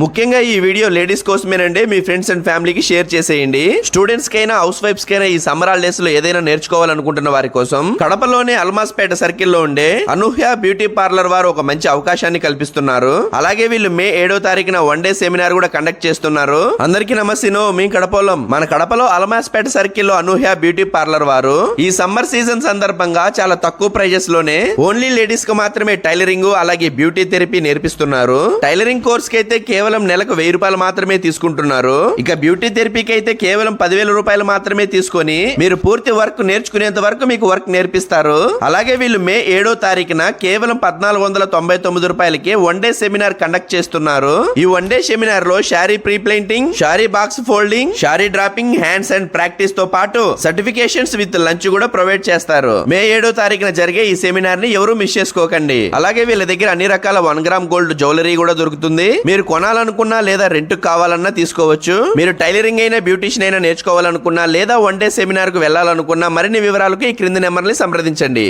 ముఖ్యంగా ఈ video ladies కోసమేనండి. మీ ఫ్రెండ్స్ అండ్ ఫ్యామిలీకి షేర్ చేసేయండి. స్టూడెంట్స్ కైనా హౌస్ వైఫ్స్ కైనా ఈ సమ్మర్ హాలిడేస్ లో ఏదైనా నేర్చుకోవాలనుకుంటున్న వారి కోసం కడపలోని అల్మాస్పేట సర్కిల్ లో ఉండే అనూహ్య బ్యూటీ పార్లర్ వారు ఒక మంచి అవకాశాన్ని కల్పిస్తున్నారు. అలాగే వీళ్ళు మే 7వ తారీఖున 1 డే సెమినార్ కూడా కండక్ట్ చేస్తున్నారు. అందరికీ నమస్తేనో, మీ కడపలో మన కడపలో అల్మాస్పేట సర్కిల్ లో అనూహ్య బ్యూటీ పార్లర్ వారు ఈ సమ్మర్ సీజన్ సందర్భంగా చాలా తక్కువ ప్రైజెస్ లోనే ఓన్లీ లేడీస్ కు మాత్రమే టైలరింగ్ అలాగే బ్యూటీ థెరపీ నేర్పిస్తున్నారు. టైలరింగ్ కోర్స్ కి అయితే కేవలం నెలకు 1000 రూపాయలు మాత్రమే తీసుకుంటున్నారు. ఇక బ్యూటీ థెరపీకి అయితే కేవలం 10,000 రూపాయలు మాత్రమే తీసుకొని మీరు పూర్తి వర్క్ నేర్చుకునేంత వరకు మీకు వర్క్ నేర్పిస్తారు. అలాగే వీళ్ళు మే 7వ తారీఖున కేవలం 1499 రూపాయలకి 1 డే సెమినార్ కండక్ట్ చేస్తున్నారు. ఈ 1 డే సెమినార్ లో sari pre printing, sari box folding, sari dropping, hands and practice తో పాటు సర్టిఫికేషన్స్ విత్ లంచ్ కూడా ప్రొవైడ్ చేస్తారు. మే 7వ తారీఖున జరిగే ఈ సెమినార్ ని ఎవరు మిస్ చేసుకోకండి. అలాగే వీళ్ళ దగ్గర అన్ని రకాల 1 గ్రామ్ గోల్డ్ జ్యువెలరీ కూడా దొరుకుతుంది. మీరు కొనాలనుకున్నా లేదా రెంట్ కావాలన్నా తీసుకోవచ్చు. మీరు టైలరింగ్ అయినా బ్యూటీషియన్ అయినా నేర్చుకోవాలనుకున్నా లేదా 1 డే సెమినార్ కు వెళ్లాలనుకున్నా మరిన్ని వివరాలకు ఈ క్రింది నెంబర్ని సంప్రదించండి.